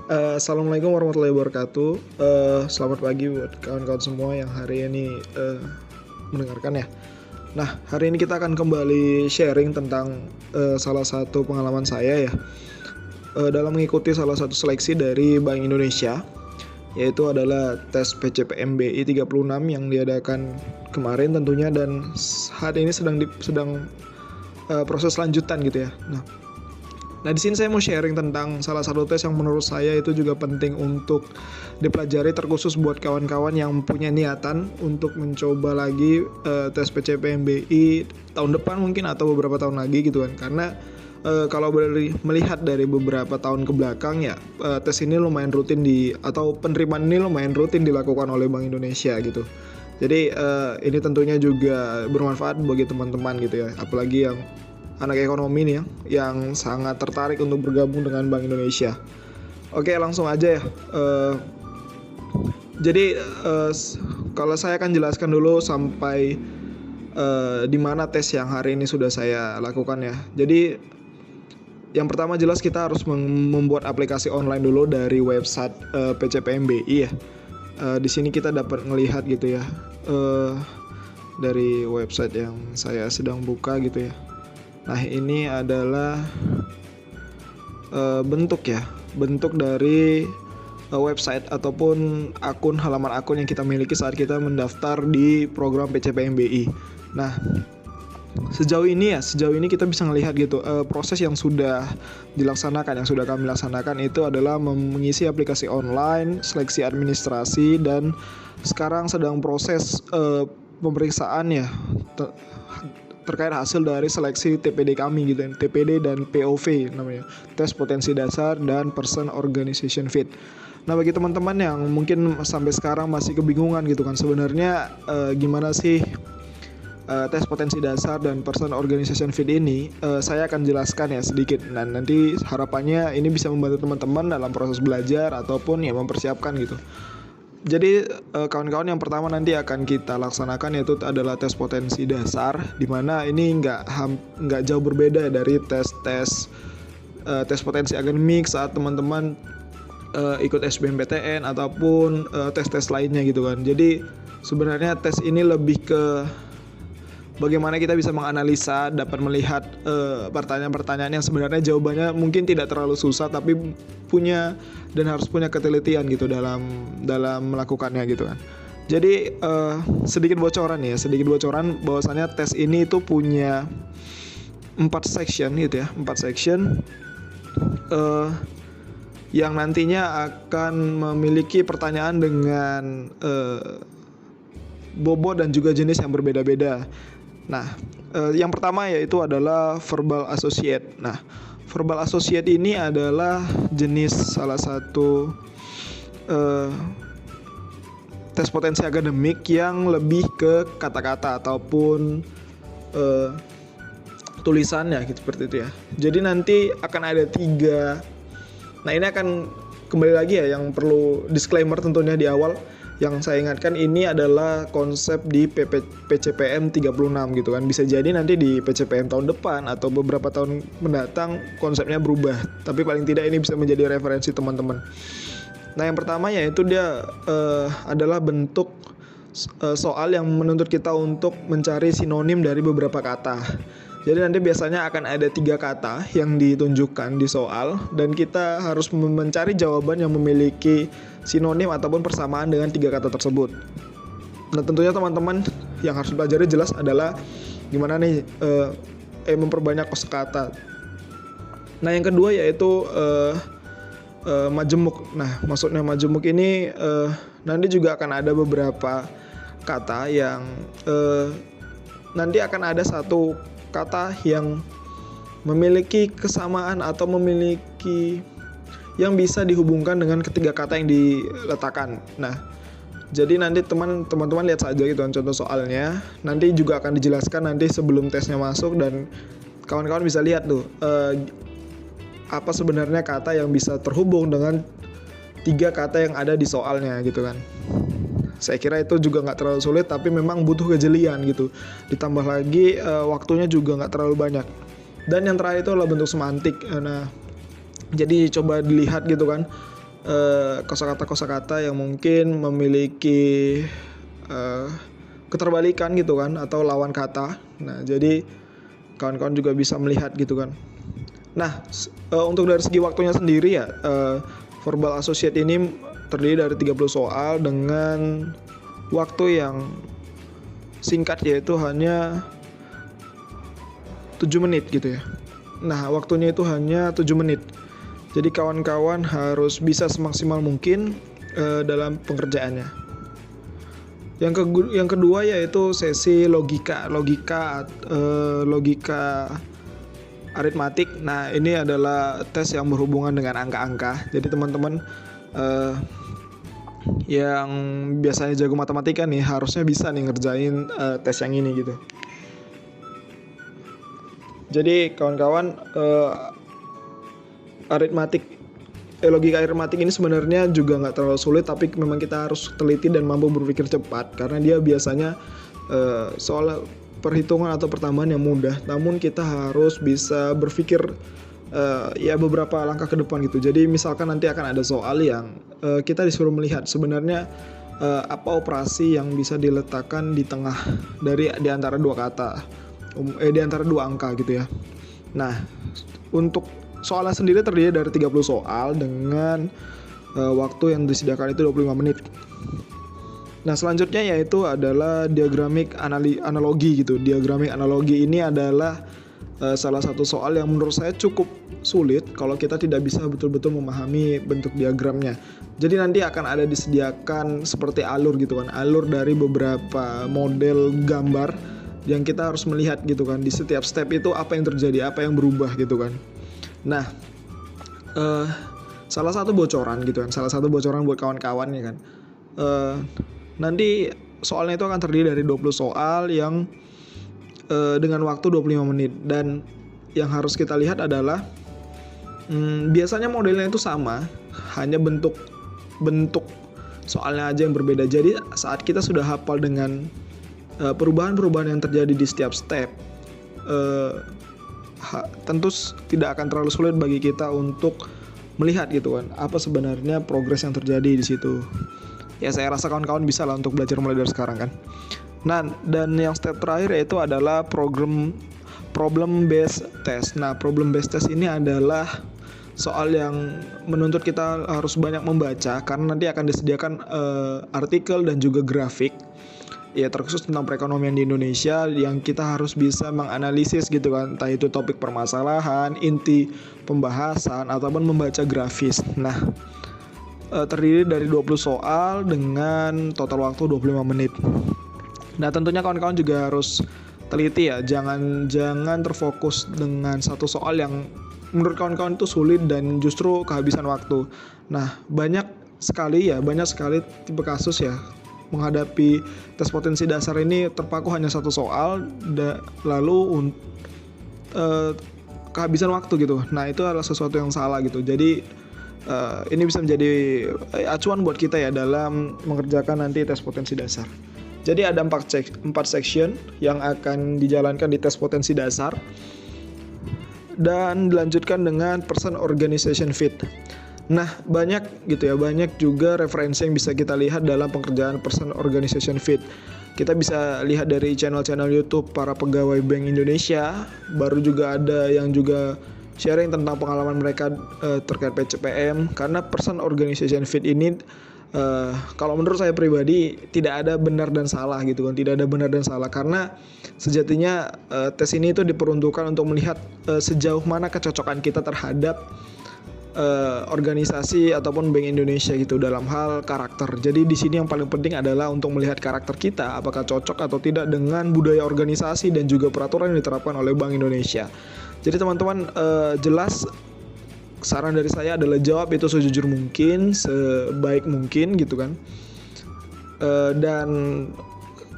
Assalamualaikum warahmatullahi wabarakatuh. Selamat pagi buat kawan-kawan semua yang hari ini mendengarkan ya. Nah, hari ini kita akan kembali sharing tentang salah satu pengalaman saya ya, dalam mengikuti salah satu seleksi dari Bank Indonesia, yaitu adalah tes PCPMBI 36 yang diadakan kemarin tentunya, dan hari ini sedang proses lanjutan gitu ya. Nah, di sini saya mau sharing tentang salah satu tes yang menurut saya itu juga penting untuk dipelajari, terkhusus buat kawan-kawan yang punya niatan untuk mencoba lagi tes PCPMBI tahun depan mungkin atau beberapa tahun lagi gitu kan. Karena kalau melihat dari beberapa tahun ke belakang ya, tes ini lumayan rutin atau penerimaan ini lumayan rutin dilakukan oleh Bank Indonesia gitu. Jadi ini tentunya juga bermanfaat bagi teman-teman gitu ya, apalagi yang anak ekonomi nih yang sangat tertarik untuk bergabung dengan Bank Indonesia. Oke, langsung aja ya. Jadi kalau saya akan jelaskan dulu sampai di mana tes yang hari ini sudah saya lakukan ya. Jadi yang pertama jelas kita harus membuat aplikasi online dulu dari website PCPMBI ya. Di sini kita dapat melihat gitu ya, dari website yang saya sedang buka gitu ya. Nah, ini adalah bentuk dari website ataupun halaman akun yang kita miliki saat kita mendaftar di program PCPMBI. Nah, sejauh ini kita bisa melihat gitu proses yang sudah dilaksanakan, yang sudah kami laksanakan itu adalah mengisi aplikasi online, seleksi administrasi, dan sekarang sedang proses pemeriksaan ya terkait hasil dari seleksi TPD kami gitu, TPD dan POV namanya, tes potensi dasar dan person organization fit. Nah, bagi teman-teman yang mungkin sampai sekarang masih kebingungan gitu kan, sebenarnya gimana sih tes potensi dasar dan person organization fit ini, saya akan jelaskan ya sedikit. Nah, nanti harapannya ini bisa membantu teman-teman dalam proses belajar ataupun ya mempersiapkan gitu. Jadi kawan-kawan, yang pertama nanti akan kita laksanakan yaitu adalah tes potensi dasar, dimana ini nggak jauh berbeda dari tes potensi akademik saat teman-teman ikut SBMPTN ataupun tes-tes lainnya gitu kan. Jadi sebenarnya tes ini lebih ke bagaimana kita bisa menganalisa, dapat melihat pertanyaan-pertanyaan yang sebenarnya jawabannya mungkin tidak terlalu susah, tapi harus punya ketelitian gitu dalam melakukannya gitu kan. Jadi sedikit bocoran bahwasannya tes ini itu punya 4 section gitu ya, 4 section yang nantinya akan memiliki pertanyaan dengan bobot dan juga jenis yang berbeda-beda. Nah, yang pertama yaitu adalah verbal associate. Nah, verbal associate ini adalah jenis salah satu tes potensi akademik yang lebih ke kata-kata ataupun tulisannya gitu, seperti itu ya. Jadi nanti akan ada 3. Nah, ini akan kembali lagi ya, yang perlu disclaimer tentunya di awal. Yang saya ingatkan ini adalah konsep di PCPM 36 gitu kan. Bisa jadi nanti di PCPM tahun depan atau beberapa tahun mendatang konsepnya berubah, tapi paling tidak ini bisa menjadi referensi teman-teman. Nah, yang pertama yaitu dia adalah bentuk soal yang menuntut kita untuk mencari sinonim dari beberapa kata. Jadi nanti biasanya akan ada 3 kata yang ditunjukkan di soal, dan kita harus mencari jawaban yang memiliki sinonim ataupun persamaan dengan 3 kata tersebut. Nah, tentunya teman-teman yang harus pelajari jelas adalah gimana nih memperbanyak kosakata. Nah, yang kedua yaitu majemuk. Nah, maksudnya majemuk ini nanti juga akan ada beberapa kata yang nanti akan ada satu kata yang memiliki kesamaan atau memiliki yang bisa dihubungkan dengan ketiga kata yang diletakkan. Nah, jadi nanti teman-teman lihat saja gitu kan contoh soalnya. Nanti juga akan dijelaskan nanti sebelum tesnya masuk, dan kawan-kawan bisa lihat tuh apa sebenarnya kata yang bisa terhubung dengan 3 kata yang ada di soalnya gitu kan. Saya kira itu juga nggak terlalu sulit, tapi memang butuh kejelian gitu. Ditambah lagi waktunya juga nggak terlalu banyak. Dan yang terakhir itu adalah bentuk semantik. Nah, Jadi coba dilihat gitu kan, kosakata-kosakata yang mungkin memiliki keterbalikan gitu kan, atau lawan kata. Nah, jadi kawan-kawan juga bisa melihat gitu kan. Nah, untuk dari segi waktunya sendiri ya, verbal associate ini terdiri dari 30 soal dengan waktu yang singkat, yaitu hanya 7 menit gitu ya. Nah, waktunya itu hanya 7 menit. Jadi kawan-kawan harus bisa semaksimal mungkin dalam pengerjaannya. Yang kedua yaitu sesi logika aritmatik. Nah, ini adalah tes yang berhubungan dengan angka-angka. Jadi teman-teman yang biasanya jago matematika nih harusnya bisa nih ngerjain tes yang ini gitu. Jadi kawan-kawan, logika aritmatik ini sebenarnya juga nggak terlalu sulit, tapi memang kita harus teliti dan mampu berpikir cepat, karena dia biasanya soal perhitungan atau pertambahan yang mudah, namun kita harus bisa berpikir ya beberapa langkah ke depan gitu. Jadi misalkan nanti akan ada soal yang kita disuruh melihat sebenarnya apa operasi yang bisa diletakkan di tengah di antara dua kata, di antara dua angka gitu ya. Nah, untuk soalnya sendiri terdiri dari 30 soal dengan waktu yang disediakan itu 25 menit. Nah, selanjutnya yaitu adalah diagramik analogi gitu. Diagramik analogi ini adalah salah satu soal yang menurut saya cukup sulit kalau kita tidak bisa betul-betul memahami bentuk diagramnya. Jadi nanti akan ada disediakan seperti alur gitu kan, alur dari beberapa model gambar yang kita harus melihat gitu kan. Di setiap step itu apa yang terjadi, apa yang berubah gitu kan. Nah, salah satu bocoran gitu kan, salah satu bocoran buat kawan-kawan ya kan, nanti soalnya itu akan terdiri dari 20 soal yang dengan waktu 25 menit. Dan yang harus kita lihat adalah biasanya modelnya itu sama, hanya bentuk soalnya aja yang berbeda. Jadi saat kita sudah hafal dengan perubahan-perubahan yang terjadi di setiap step, tentu tidak akan terlalu sulit bagi kita untuk melihat gitu kan, apa sebenarnya progres yang terjadi di situ. Ya, saya rasa kawan-kawan bisa lah untuk belajar mulai dari sekarang kan. Nah, dan yang step terakhir yaitu adalah problem based test. Nah, problem based test ini adalah soal yang menuntut kita harus banyak membaca, karena nanti akan disediakan artikel dan juga grafik ya terkhusus tentang perekonomian di Indonesia, yang kita harus bisa menganalisis gitu kan, entah itu topik permasalahan, inti pembahasan, ataupun membaca grafis. Nah, terdiri dari 20 soal dengan total waktu 25 menit. Nah, tentunya kawan-kawan juga harus teliti ya, jangan terfokus dengan satu soal yang menurut kawan-kawan itu sulit dan justru kehabisan waktu. Nah, banyak sekali tipe kasus ya menghadapi tes potensi dasar ini terpaku hanya satu soal, lalu kehabisan waktu gitu. Nah, itu adalah sesuatu yang salah gitu. Jadi ini bisa menjadi acuan buat kita ya dalam mengerjakan nanti tes potensi dasar. Jadi ada 4 section yang akan dijalankan di tes potensi dasar dan dilanjutkan dengan person organization fit. Nah, banyak juga referensi yang bisa kita lihat dalam pengerjaan person organization fit. Kita bisa lihat dari channel-channel YouTube para pegawai Bank Indonesia, baru juga ada yang juga sharing tentang pengalaman mereka terkait PCPM. Karena person organization fit ini kalau menurut saya pribadi tidak ada benar dan salah gitu kan, tidak ada benar dan salah, karena sejatinya tes ini itu diperuntukkan untuk melihat sejauh mana kecocokan kita terhadap organisasi ataupun Bank Indonesia gitu dalam hal karakter. Jadi di sini yang paling penting adalah untuk melihat karakter kita apakah cocok atau tidak dengan budaya organisasi dan juga peraturan yang diterapkan oleh Bank Indonesia. Jadi teman-teman, jelas saran dari saya adalah jawab itu sejujur mungkin, sebaik mungkin gitu kan. Dan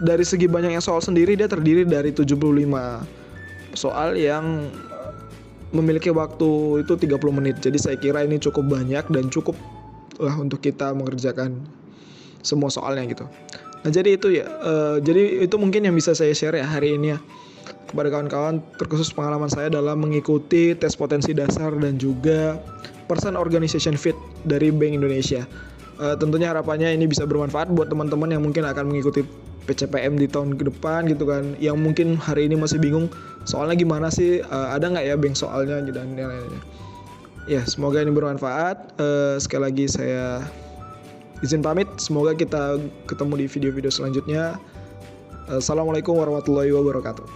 dari segi banyaknya soal sendiri, dia terdiri dari 75 soal yang memiliki waktu itu 30 menit. Jadi saya kira ini cukup banyak dan cukup lah untuk kita mengerjakan semua soalnya gitu. Nah, jadi itu ya, jadi itu mungkin yang bisa saya share ya hari ini ya kepada kawan-kawan, terkhusus pengalaman saya dalam mengikuti tes potensi dasar dan juga Person Organization Fit dari Bank Indonesia. Tentunya harapannya ini bisa bermanfaat buat teman-teman yang mungkin akan mengikuti PCPM di tahun ke depan gitu kan, yang mungkin hari ini masih bingung soalnya gimana sih, ada nggak ya bank soalnya dan yang lainnya. Ya, semoga ini bermanfaat. Sekali lagi saya izin pamit, semoga kita ketemu di video-video selanjutnya. Assalamualaikum warahmatullahi wabarakatuh.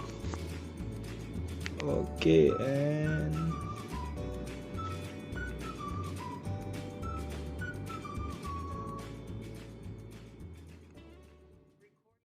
Oke, and